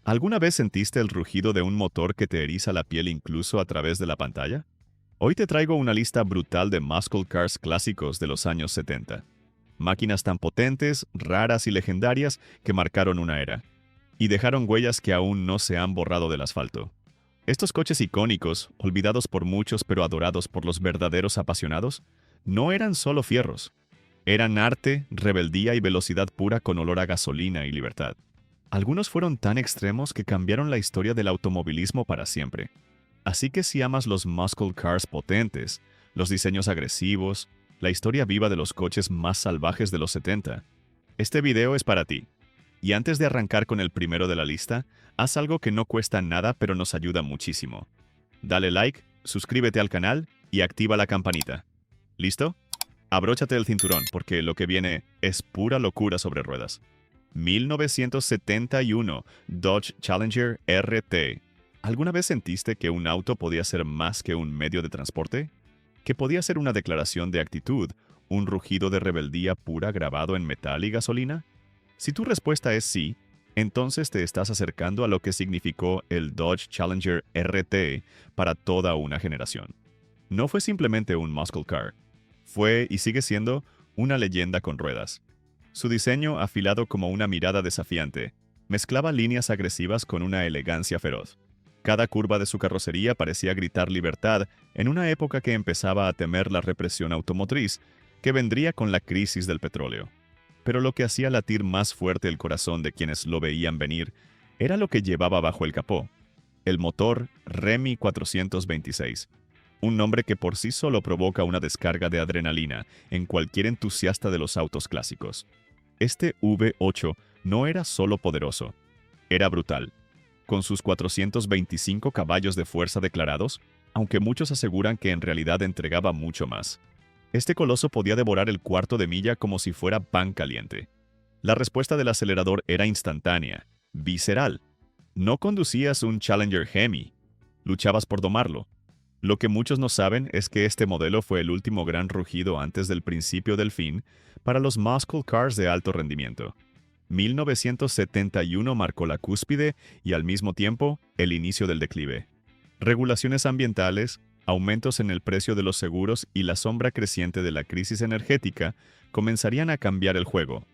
¿Alguna vez sentiste el rugido de un motor que te eriza la piel incluso a través de la pantalla? Hoy te traigo una lista brutal de muscle cars clásicos de los años 70. Máquinas tan potentes, raras y legendarias que marcaron una era. Y dejaron huellas que aún no se han borrado del asfalto. Estos coches icónicos, olvidados por muchos pero adorados por los verdaderos apasionados, no eran solo fierros. Eran arte, rebeldía y velocidad pura con olor a gasolina y libertad. Algunos fueron tan extremos que cambiaron la historia del automovilismo para siempre. Así que si amas los muscle cars potentes, los diseños agresivos, la historia viva de los coches más salvajes de los 70, este video es para ti. Y antes de arrancar con el primero de la lista, haz algo que no cuesta nada pero nos ayuda muchísimo. Dale like, suscríbete al canal y activa la campanita. ¿Listo? Abróchate el cinturón porque lo que viene es pura locura sobre ruedas. 1971 Dodge Challenger RT. ¿Alguna vez sentiste que un auto podía ser más que un medio de transporte? ¿Que podía ser una declaración de actitud, un rugido de rebeldía pura grabado en metal y gasolina? Si tu respuesta es sí, entonces te estás acercando a lo que significó el Dodge Challenger RT para toda una generación. No fue simplemente un muscle car. Fue y sigue siendo una leyenda con ruedas. Su diseño, afilado como una mirada desafiante, mezclaba líneas agresivas con una elegancia feroz. Cada curva de su carrocería parecía gritar libertad en una época que empezaba a temer la represión automotriz que vendría con la crisis del petróleo. Pero lo que hacía latir más fuerte el corazón de quienes lo veían venir era lo que llevaba bajo el capó: el motor Remy 426. Un nombre que por sí solo provoca una descarga de adrenalina en cualquier entusiasta de los autos clásicos. Este V8 no era solo poderoso, era brutal. Con sus 425 caballos de fuerza declarados, aunque muchos aseguran que en realidad entregaba mucho más. Este coloso podía devorar el cuarto de milla como si fuera pan caliente. La respuesta del acelerador era instantánea, visceral. No conducías un Challenger Hemi, luchabas por domarlo. Lo que muchos no saben es que este modelo fue el último gran rugido antes del principio del fin para los muscle cars de alto rendimiento. 1971 marcó la cúspide y al mismo tiempo el inicio del declive. Regulaciones ambientales, aumentos en el precio de los seguros y la sombra creciente de la crisis energética comenzarían a cambiar el juego.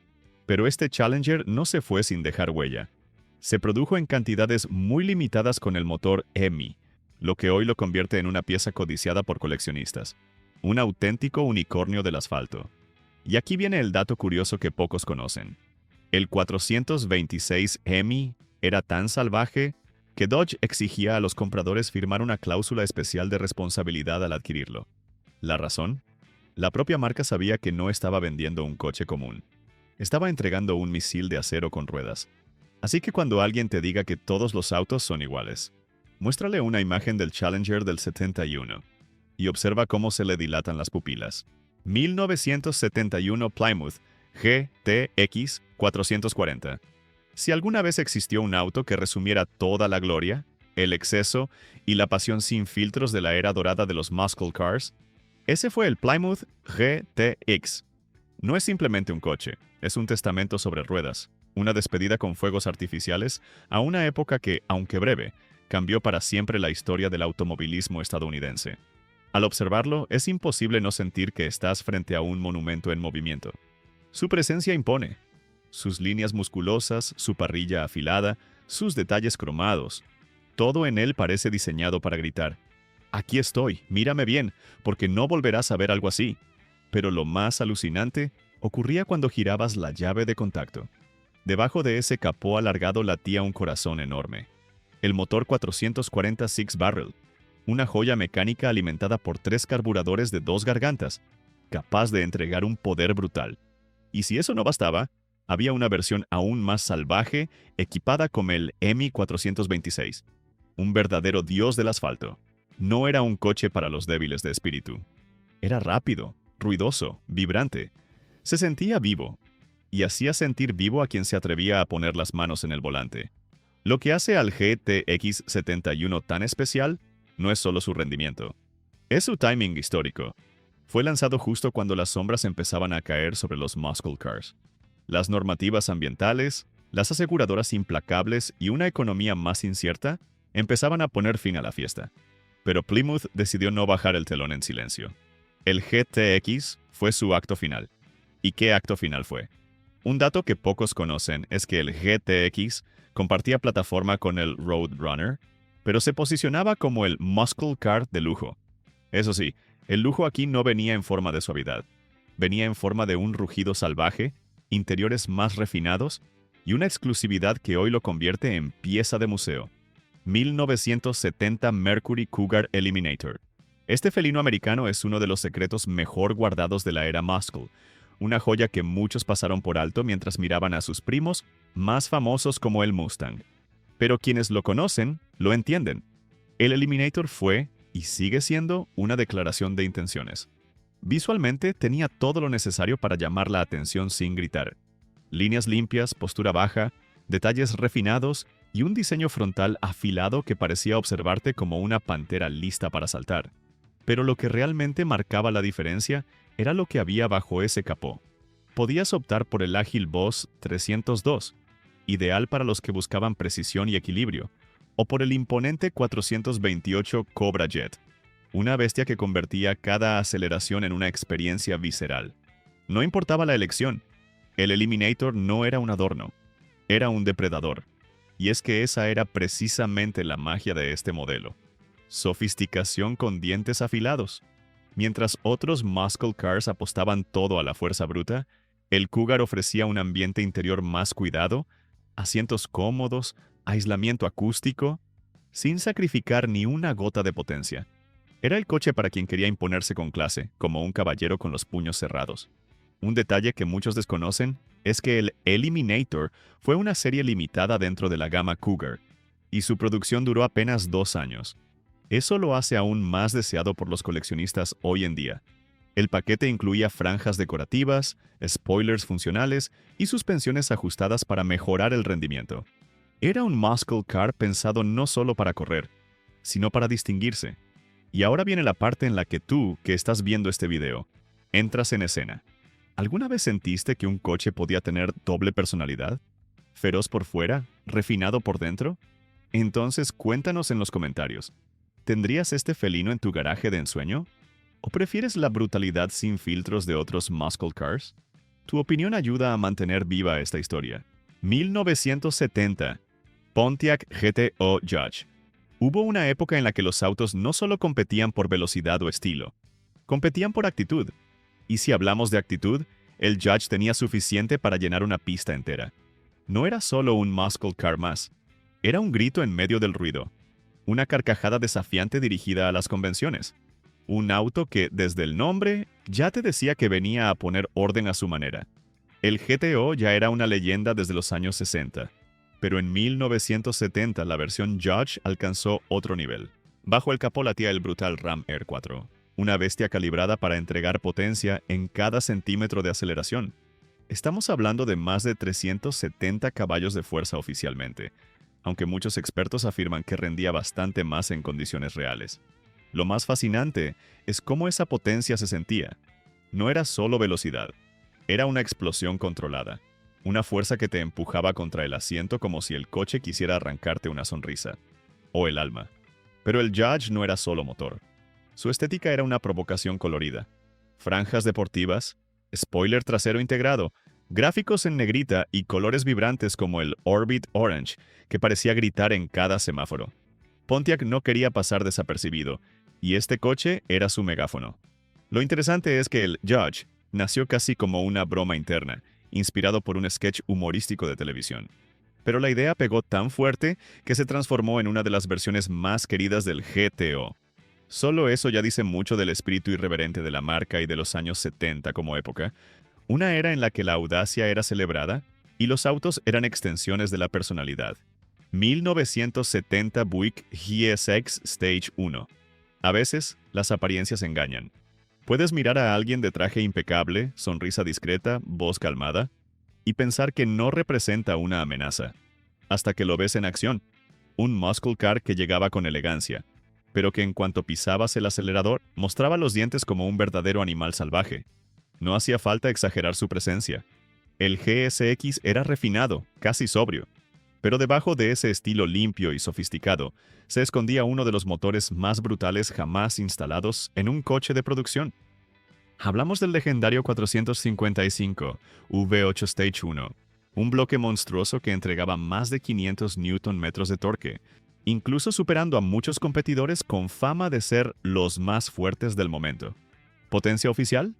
Pero este Challenger no se fue sin dejar huella. Se produjo en cantidades muy limitadas con el motor Hemi, lo que hoy lo convierte en una pieza codiciada por coleccionistas. Un auténtico unicornio del asfalto. Y aquí viene el dato curioso que pocos conocen. El 426 Hemi era tan salvaje que Dodge exigía a los compradores firmar una cláusula especial de responsabilidad al adquirirlo. ¿La razón? La propia marca sabía que no estaba vendiendo un coche común. Estaba entregando un misil de acero con ruedas. Así que cuando alguien te diga que todos los autos son iguales, muéstrale una imagen del Challenger del 71 y observa cómo se le dilatan las pupilas. 1971 Plymouth GTX 440. Si alguna vez existió un auto que resumiera toda la gloria, el exceso y la pasión sin filtros de la era dorada de los muscle cars, ese fue el Plymouth GTX. No es simplemente un coche, es un testamento sobre ruedas, una despedida con fuegos artificiales a una época que, aunque breve, cambió para siempre la historia del automovilismo estadounidense. Al observarlo, es imposible no sentir que estás frente a un monumento en movimiento. Su presencia impone. Sus líneas musculosas, su parrilla afilada, sus detalles cromados. Todo en él parece diseñado para gritar: «Aquí estoy, mírame bien, porque no volverás a ver algo así». Pero lo más alucinante ocurría cuando girabas la llave de contacto. Debajo de ese capó alargado latía un corazón enorme. El motor 440 Six Barrel, una joya mecánica alimentada por 3 carburadores de 2 gargantas, capaz de entregar un poder brutal. Y si eso no bastaba, había una versión aún más salvaje, equipada como el Hemi 426, un verdadero dios del asfalto. No era un coche para los débiles de espíritu. Era rápido, ruidoso, vibrante. Se sentía vivo, y hacía sentir vivo a quien se atrevía a poner las manos en el volante. Lo que hace al GTX 71 tan especial no es solo su rendimiento, es su timing histórico. Fue lanzado justo cuando las sombras empezaban a caer sobre los muscle cars. Las normativas ambientales, Las aseguradoras implacables y una economía más incierta empezaban a poner fin a la fiesta. Pero Plymouth decidió no bajar el telón en silencio. El GTX fue su acto final. ¿Y qué acto final fue? Un dato que pocos conocen es que el GTX compartía plataforma con el Roadrunner, pero se posicionaba como el muscle car de lujo. Eso sí, el lujo aquí no venía en forma de suavidad. Venía en forma de un rugido salvaje, interiores más refinados y una exclusividad que hoy lo convierte en pieza de museo. 1970 Mercury Cougar Eliminator. Este felino americano es uno de los secretos mejor guardados de la era muscle, una joya que muchos pasaron por alto mientras miraban a sus primos más famosos como el Mustang. Pero quienes lo conocen, lo entienden. El Eliminator fue, y sigue siendo, una declaración de intenciones. Visualmente tenía todo lo necesario para llamar la atención sin gritar. Líneas limpias, postura baja, detalles refinados y un diseño frontal afilado que parecía observarte como una pantera lista para saltar. Pero lo que realmente marcaba la diferencia era lo que había bajo ese capó. Podías optar por el ágil Boss 302, ideal para los que buscaban precisión y equilibrio, o por el imponente 428 Cobra Jet, una bestia que convertía cada aceleración en una experiencia visceral. No importaba la elección, el Eliminator no era un adorno, era un depredador. Y es que esa era precisamente la magia de este modelo. Sofisticación con dientes afilados. Mientras otros muscle cars apostaban todo a la fuerza bruta, el Cougar ofrecía un ambiente interior más cuidado, asientos cómodos, aislamiento acústico, sin sacrificar ni una gota de potencia. Era el coche para quien quería imponerse con clase, como un caballero con los puños cerrados. Un detalle que muchos desconocen es que el Eliminator fue una serie limitada dentro de la gama Cougar, y su producción duró apenas 2 años. Eso lo hace aún más deseado por los coleccionistas hoy en día. El paquete incluía franjas decorativas, spoilers funcionales y suspensiones ajustadas para mejorar el rendimiento. Era un muscle car pensado no solo para correr, sino para distinguirse. Y ahora viene la parte en la que tú, que estás viendo este video, entras en escena. ¿Alguna vez sentiste que un coche podía tener doble personalidad? ¿Feroz por fuera, refinado por dentro? Entonces cuéntanos en los comentarios. ¿Tendrías este felino en tu garaje de ensueño? ¿O prefieres la brutalidad sin filtros de otros muscle cars? Tu opinión ayuda a mantener viva esta historia. 1970. Pontiac GTO Judge. Hubo una época en la que los autos no solo competían por velocidad o estilo, competían por actitud. Y si hablamos de actitud, el Judge tenía suficiente para llenar una pista entera. No era solo un muscle car más, era un grito en medio del ruido, una carcajada desafiante dirigida a las convenciones. Un auto que, desde el nombre, ya te decía que venía a poner orden a su manera. El GTO ya era una leyenda desde los años 60, pero en 1970 la versión Judge alcanzó otro nivel. Bajo el capó latía el brutal Ram Air 4, una bestia calibrada para entregar potencia en cada centímetro de aceleración. Estamos hablando de más de 370 caballos de fuerza oficialmente, aunque muchos expertos afirman que rendía bastante más en condiciones reales. Lo más fascinante es cómo esa potencia se sentía. No era solo velocidad, era una explosión controlada, una fuerza que te empujaba contra el asiento como si el coche quisiera arrancarte una sonrisa, o el alma. Pero el Judge no era solo motor. Su estética era una provocación colorida. Franjas deportivas, spoiler trasero integrado, gráficos en negrita y colores vibrantes como el Orbit Orange, que parecía gritar en cada semáforo. Pontiac no quería pasar desapercibido, y este coche era su megáfono. Lo interesante es que el Judge nació casi como una broma interna, inspirado por un sketch humorístico de televisión. Pero la idea pegó tan fuerte que se transformó en una de las versiones más queridas del GTO. Solo eso ya dice mucho del espíritu irreverente de la marca y de los años 70 como época, una era en la que la audacia era celebrada y los autos eran extensiones de la personalidad. 1970 Buick GSX Stage 1. A veces, las apariencias engañan. Puedes mirar a alguien de traje impecable, sonrisa discreta, voz calmada, y pensar que no representa una amenaza, hasta que lo ves en acción. Un muscle car que llegaba con elegancia, pero que en cuanto pisabas el acelerador, mostraba los dientes como un verdadero animal salvaje. No hacía falta exagerar su presencia. El GSX era refinado, casi sobrio, pero debajo de ese estilo limpio y sofisticado se escondía uno de los motores más brutales jamás instalados en un coche de producción. Hablamos del legendario 455 V8 Stage 1, un bloque monstruoso que entregaba más de 500 Nm de torque, incluso superando a muchos competidores con fama de ser los más fuertes del momento. ¿Potencia oficial?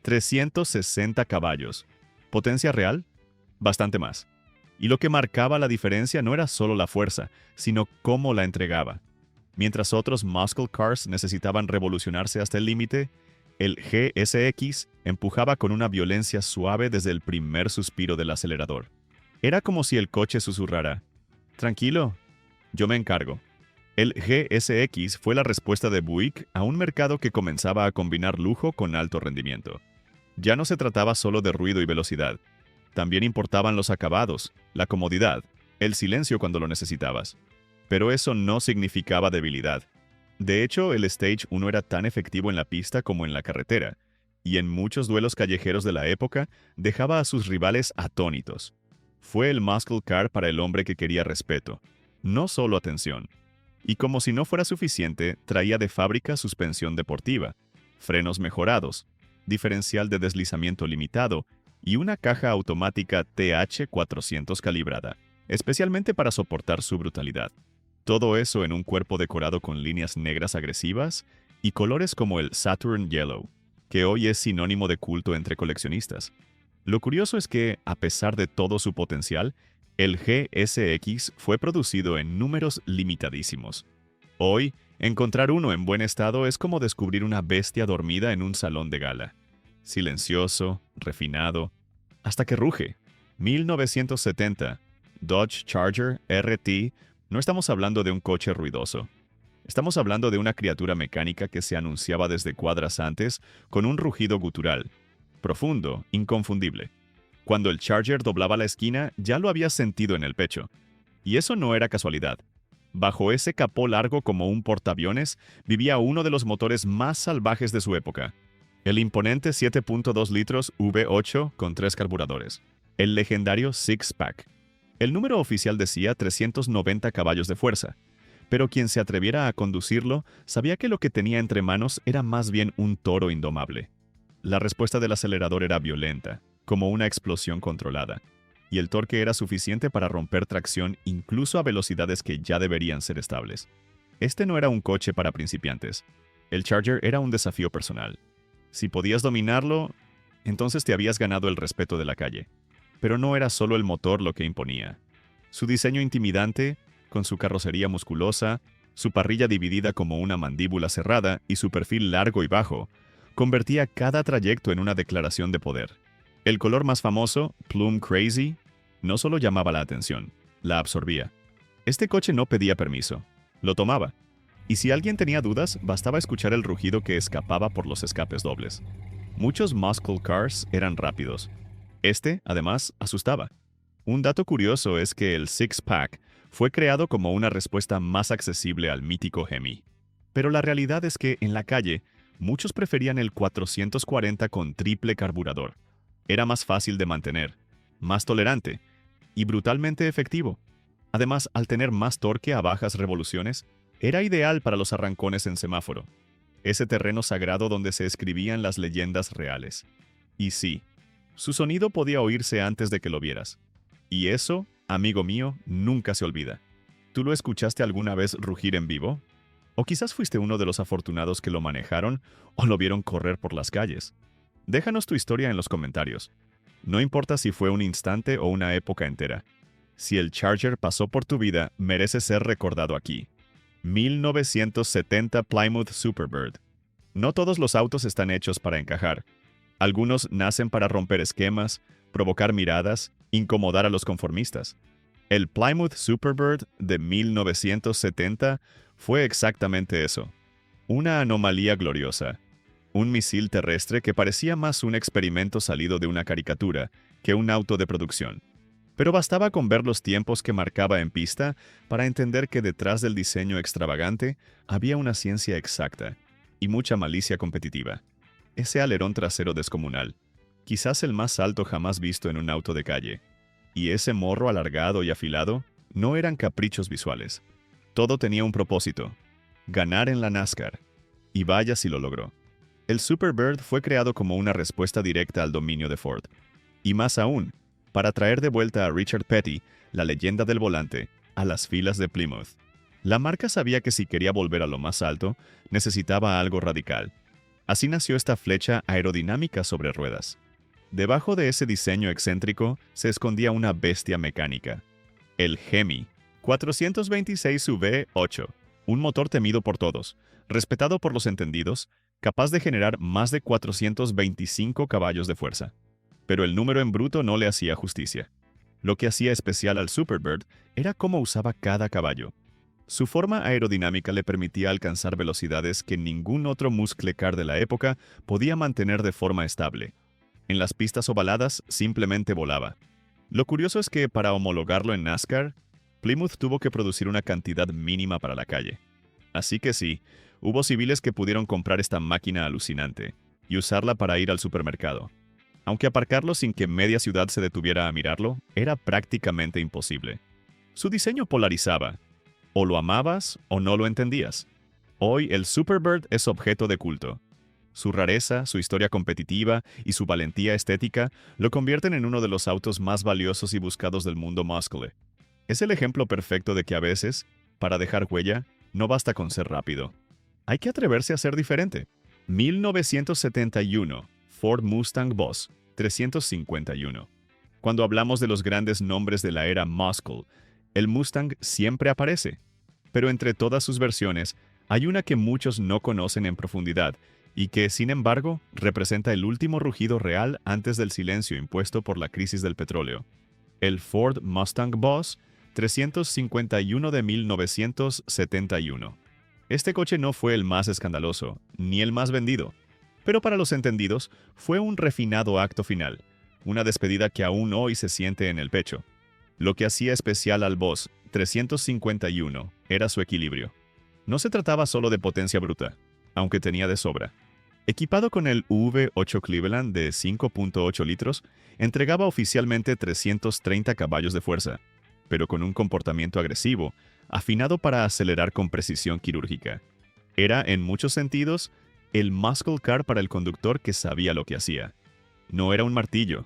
360 caballos. ¿Potencia real? Bastante más. Y lo que marcaba la diferencia no era solo la fuerza, sino cómo la entregaba. Mientras otros muscle cars necesitaban revolucionarse hasta el límite, el GSX empujaba con una violencia suave desde el primer suspiro del acelerador. Era como si el coche susurrara: «Tranquilo, yo me encargo». El GSX fue la respuesta de Buick a un mercado que comenzaba a combinar lujo con alto rendimiento. Ya no se trataba solo de ruido y velocidad. También importaban los acabados, la comodidad, el silencio cuando lo necesitabas. Pero eso no significaba debilidad. De hecho, el Stage 1 era tan efectivo en la pista como en la carretera, y en muchos duelos callejeros de la época dejaba a sus rivales atónitos. Fue el muscle car para el hombre que quería respeto, no solo atención. Y como si no fuera suficiente, traía de fábrica suspensión deportiva, frenos mejorados, diferencial de deslizamiento limitado y una caja automática TH400 calibrada, especialmente para soportar su brutalidad. Todo eso en un cuerpo decorado con líneas negras agresivas y colores como el Saturn Yellow, que hoy es sinónimo de culto entre coleccionistas. Lo curioso es que, a pesar de todo su potencial, el GSX fue producido en números limitadísimos. Hoy, encontrar uno en buen estado es como descubrir una bestia dormida en un salón de gala. Silencioso, refinado, hasta que ruge. 1970, Dodge Charger RT. No estamos hablando de un coche ruidoso. Estamos hablando de una criatura mecánica que se anunciaba desde cuadras antes con un rugido gutural, profundo, inconfundible. Cuando el Charger doblaba la esquina, ya lo había sentido en el pecho. Y eso no era casualidad. Bajo ese capó largo como un portaaviones vivía uno de los motores más salvajes de su época. El imponente 7.2 litros V8 con 3 carburadores. El legendario Six Pack. El número oficial decía 390 caballos de fuerza, pero quien se atreviera a conducirlo sabía que lo que tenía entre manos era más bien un toro indomable. La respuesta del acelerador era violenta, como una explosión controlada, y el torque era suficiente para romper tracción incluso a velocidades que ya deberían ser estables. Este no era un coche para principiantes. El Charger era un desafío personal. Si podías dominarlo, entonces te habías ganado el respeto de la calle. Pero no era solo el motor lo que imponía. Su diseño intimidante, con su carrocería musculosa, su parrilla dividida como una mandíbula cerrada y su perfil largo y bajo, convertía cada trayecto en una declaración de poder. El color más famoso, Plume Crazy, no solo llamaba la atención, la absorbía. Este coche no pedía permiso, lo tomaba. Y si alguien tenía dudas, bastaba escuchar el rugido que escapaba por los escapes dobles. Muchos muscle cars eran rápidos. Este, además, asustaba. Un dato curioso es que el Six Pack fue creado como una respuesta más accesible al mítico Hemi. Pero la realidad es que, en la calle, muchos preferían el 440 con triple carburador. Era más fácil de mantener, más tolerante y brutalmente efectivo. Además, al tener más torque a bajas revoluciones, era ideal para los arrancones en semáforo, ese terreno sagrado donde se escribían las leyendas reales. Y sí, su sonido podía oírse antes de que lo vieras. Y eso, amigo mío, nunca se olvida. ¿Tú lo escuchaste alguna vez rugir en vivo? O quizás fuiste uno de los afortunados que lo manejaron o lo vieron correr por las calles. Déjanos tu historia en los comentarios. No importa si fue un instante o una época entera. Si el Charger pasó por tu vida, merece ser recordado aquí. 1970 Plymouth Superbird. No todos los autos están hechos para encajar. Algunos nacen para romper esquemas, provocar miradas, incomodar a los conformistas. El Plymouth Superbird de 1970 fue exactamente eso. Una anomalía gloriosa. Un misil terrestre que parecía más un experimento salido de una caricatura que un auto de producción. Pero bastaba con ver los tiempos que marcaba en pista para entender que detrás del diseño extravagante había una ciencia exacta y mucha malicia competitiva. Ese alerón trasero descomunal, quizás el más alto jamás visto en un auto de calle. Y ese morro alargado y afilado no eran caprichos visuales. Todo tenía un propósito: ganar en la NASCAR. Y vaya si lo logró. El Superbird fue creado como una respuesta directa al dominio de Ford. Y más aún, para traer de vuelta a Richard Petty, la leyenda del volante, a las filas de Plymouth. La marca sabía que si quería volver a lo más alto, necesitaba algo radical. Así nació esta flecha aerodinámica sobre ruedas. Debajo de ese diseño excéntrico se escondía una bestia mecánica: el Hemi 426V8, un motor temido por todos, respetado por los entendidos, capaz de generar más de 425 caballos de fuerza. Pero el número en bruto no le hacía justicia. Lo que hacía especial al Superbird era cómo usaba cada caballo. Su forma aerodinámica le permitía alcanzar velocidades que ningún otro muscle car de la época podía mantener de forma estable. En las pistas ovaladas simplemente volaba. Lo curioso es que para homologarlo en NASCAR, Plymouth tuvo que producir una cantidad mínima para la calle. Así que sí, hubo civiles que pudieron comprar esta máquina alucinante y usarla para ir al supermercado. Aunque aparcarlo sin que media ciudad se detuviera a mirarlo era prácticamente imposible. Su diseño polarizaba. O lo amabas o no lo entendías. Hoy el Superbird es objeto de culto. Su rareza, su historia competitiva y su valentía estética lo convierten en uno de los autos más valiosos y buscados del mundo muscle. Es el ejemplo perfecto de que a veces, para dejar huella, no basta con ser rápido. Hay que atreverse a ser diferente. 1971, Ford Mustang Boss 351. Cuando hablamos de los grandes nombres de la era muscle, el Mustang siempre aparece. Pero entre todas sus versiones, hay una que muchos no conocen en profundidad y que, sin embargo, representa el último rugido real antes del silencio impuesto por la crisis del petróleo. El Ford Mustang Boss 351 de 1971. Este coche no fue el más escandaloso, ni el más vendido, pero para los entendidos fue un refinado acto final, una despedida que aún hoy se siente en el pecho. Lo que hacía especial al Boss 351 era su equilibrio. No se trataba solo de potencia bruta, aunque tenía de sobra. Equipado con el V8 Cleveland de 5.8 litros, entregaba oficialmente 330 caballos de fuerza, pero con un comportamiento agresivo, afinado para acelerar con precisión quirúrgica. Era, en muchos sentidos, el muscle car para el conductor que sabía lo que hacía. No era un martillo.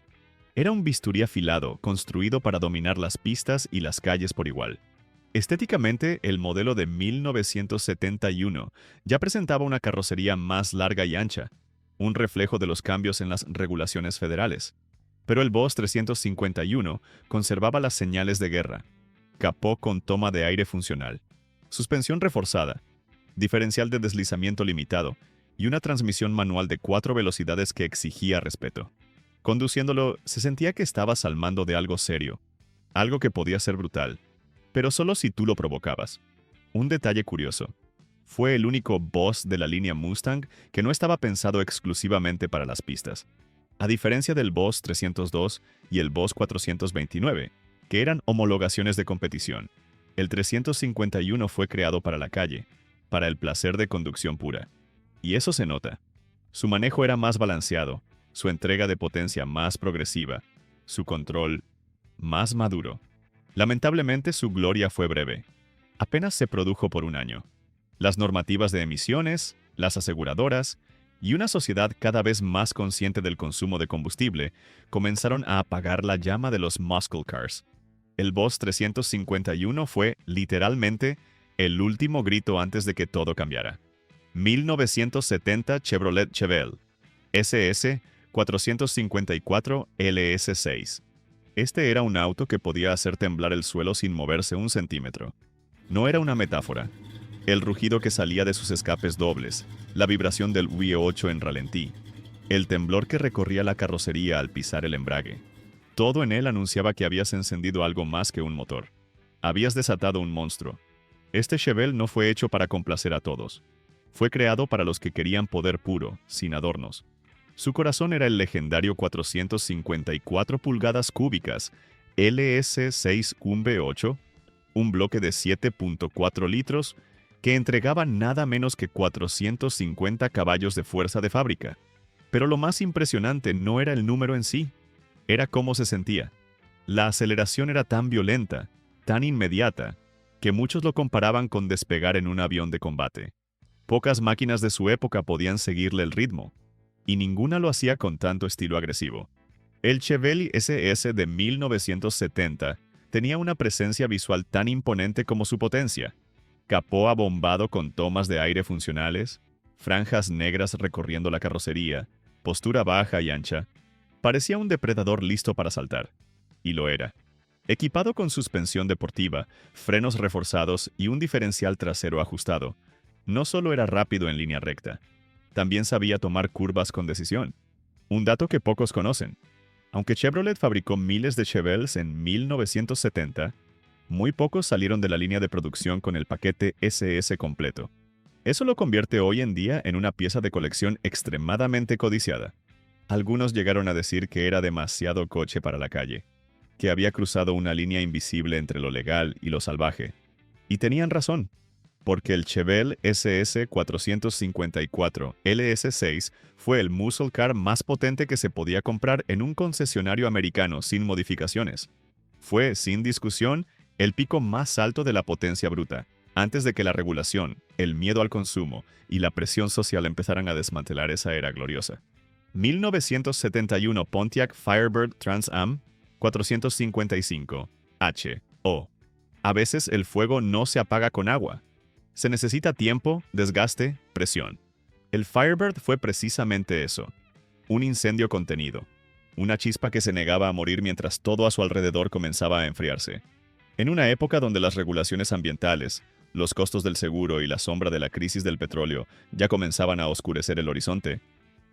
Era un bisturí afilado, construido para dominar las pistas y las calles por igual. Estéticamente, el modelo de 1971 ya presentaba una carrocería más larga y ancha, un reflejo de los cambios en las regulaciones federales. Pero el Boss 351 conservaba las señales de guerra: capó con toma de aire funcional, suspensión reforzada, diferencial de deslizamiento limitado y una transmisión manual de 4 velocidades que exigía respeto. Conduciéndolo, se sentía que estabas al mando de algo serio, algo que podía ser brutal, pero solo si tú lo provocabas. Un detalle curioso: fue el único Boss de la línea Mustang que no estaba pensado exclusivamente para las pistas. A diferencia del Boss 302 y el Boss 429, que eran homologaciones de competición, el 351 fue creado para la calle, para el placer de conducción pura. Y eso se nota. Su manejo era más balanceado, su entrega de potencia más progresiva, su control más maduro. Lamentablemente, su gloria fue breve. Apenas se produjo por un año. Las normativas de emisiones, las aseguradoras y una sociedad cada vez más consciente del consumo de combustible comenzaron a apagar la llama de los muscle cars. El Boss 351 fue, literalmente, el último grito antes de que todo cambiara. 1970 Chevrolet Chevelle SS 454 LS6. Este era un auto que podía hacer temblar el suelo sin moverse un centímetro. No era una metáfora. El rugido que salía de sus escapes dobles, la vibración del V8 en ralentí, el temblor que recorría la carrocería al pisar el embrague. Todo en él anunciaba que habías encendido algo más que un motor. Habías desatado un monstruo. Este Chevelle no fue hecho para complacer a todos. Fue creado para los que querían poder puro, sin adornos. Su corazón era el legendario 454 pulgadas cúbicas LS6 V8, un bloque de 7.4 litros que entregaba nada menos que 450 caballos de fuerza de fábrica. Pero lo más impresionante no era el número en sí, era cómo se sentía. La aceleración era tan violenta, tan inmediata, que muchos lo comparaban con despegar en un avión de combate. Pocas máquinas de su época podían seguirle el ritmo, y ninguna lo hacía con tanto estilo agresivo. El Chevelle SS de 1970 tenía una presencia visual tan imponente como su potencia. Capó abombado con tomas de aire funcionales, franjas negras recorriendo la carrocería, postura baja y ancha. Parecía un depredador listo para saltar. Y lo era. Equipado con suspensión deportiva, frenos reforzados y un diferencial trasero ajustado, no solo era rápido en línea recta, también sabía tomar curvas con decisión. Un dato que pocos conocen. Aunque Chevrolet fabricó miles de Chevelles en 1970, muy pocos salieron de la línea de producción con el paquete SS completo. Eso lo convierte hoy en día en una pieza de colección extremadamente codiciada. Algunos llegaron a decir que era demasiado coche para la calle, que había cruzado una línea invisible entre lo legal y lo salvaje. Y tenían razón, porque el Chevelle SS 454 LS6 fue el muscle car más potente que se podía comprar en un concesionario americano sin modificaciones. Fue, sin discusión, el pico más alto de la potencia bruta, antes de que la regulación, el miedo al consumo y la presión social empezaran a desmantelar esa era gloriosa. 1971 Pontiac Firebird Trans Am 455 HO. A veces el fuego no se apaga con agua. Se necesita tiempo, desgaste, presión. El Firebird fue precisamente eso. Un incendio contenido. Una chispa que se negaba a morir mientras todo a su alrededor comenzaba a enfriarse. En una época donde las regulaciones ambientales, los costos del seguro y la sombra de la crisis del petróleo ya comenzaban a oscurecer el horizonte,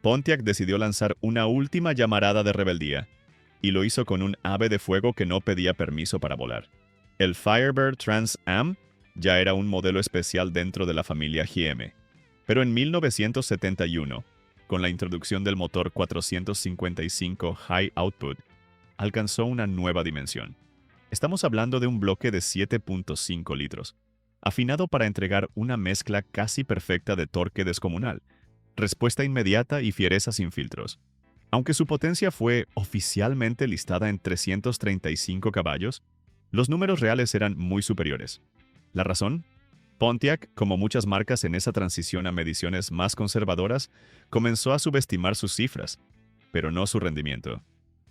Pontiac decidió lanzar una última llamarada de rebeldía, y lo hizo con un ave de fuego que no pedía permiso para volar. El Firebird Trans Am ya era un modelo especial dentro de la familia GM. Pero en 1971, con la introducción del motor 455 High Output, alcanzó una nueva dimensión. Estamos hablando de un bloque de 7.5 litros, afinado para entregar una mezcla casi perfecta de torque descomunal, respuesta inmediata y fiereza sin filtros. Aunque su potencia fue oficialmente listada en 335 caballos, los números reales eran muy superiores. ¿La razón? Pontiac, como muchas marcas en esa transición a mediciones más conservadoras, comenzó a subestimar sus cifras, pero no su rendimiento.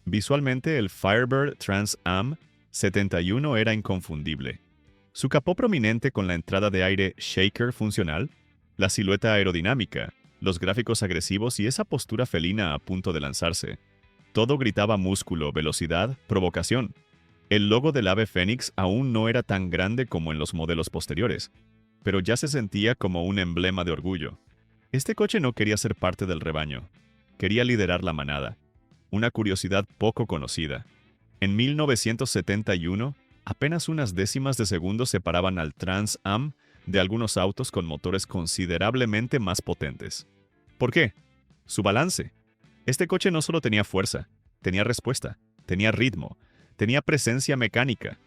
Visualmente, el Firebird Trans Am 71 era inconfundible. Su capó prominente con la entrada de aire shaker funcional, la silueta aerodinámica, los gráficos agresivos y esa postura felina a punto de lanzarse. Todo gritaba músculo, velocidad, provocación. El logo del ave fénix aún no era tan grande como en los modelos posteriores, pero ya se sentía como un emblema de orgullo. Este coche no quería ser parte del rebaño, quería liderar la manada. Una curiosidad poco conocida. En 1971, apenas unas décimas de segundo separaban al Trans Am de algunos autos con motores considerablemente más potentes. ¿Por qué? Su balance. Este coche no solo tenía fuerza, tenía respuesta, tenía ritmo, tenía presencia mecánica.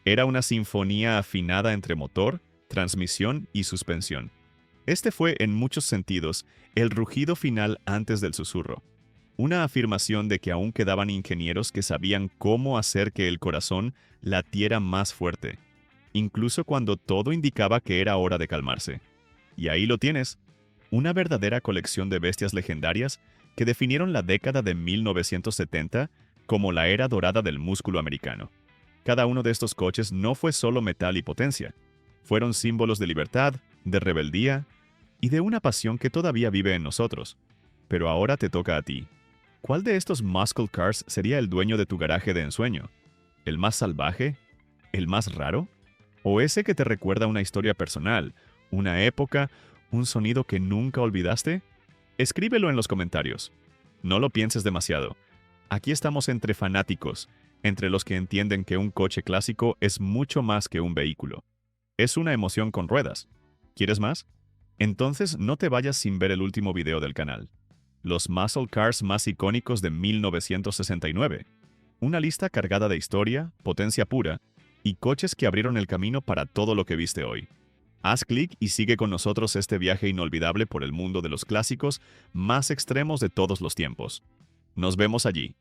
Era una sinfonía afinada entre motor, transmisión y suspensión. Este fue, en muchos sentidos, el rugido final antes del susurro. Una afirmación de que aún quedaban ingenieros que sabían cómo hacer que el corazón latiera más fuerte, incluso cuando todo indicaba que era hora de calmarse. Y ahí lo tienes, una verdadera colección de bestias legendarias que definieron la década de 1970 como la era dorada del músculo americano. Cada uno de estos coches no fue solo metal y potencia, fueron símbolos de libertad, de rebeldía y de una pasión que todavía vive en nosotros. Pero ahora te toca a ti. ¿Cuál de estos muscle cars sería el dueño de tu garaje de ensueño? ¿El más salvaje? ¿El más raro? ¿O ese que te recuerda una historia personal, una época, un sonido que nunca olvidaste? Escríbelo en los comentarios. No lo pienses demasiado. Aquí estamos entre fanáticos, entre los que entienden que un coche clásico es mucho más que un vehículo. Es una emoción con ruedas. ¿Quieres más? Entonces no te vayas sin ver el último video del canal. Los muscle cars más icónicos de 1969. Una lista cargada de historia, potencia pura y coches que abrieron el camino para todo lo que viste hoy. Haz clic y sigue con nosotros este viaje inolvidable por el mundo de los clásicos más extremos de todos los tiempos. Nos vemos allí.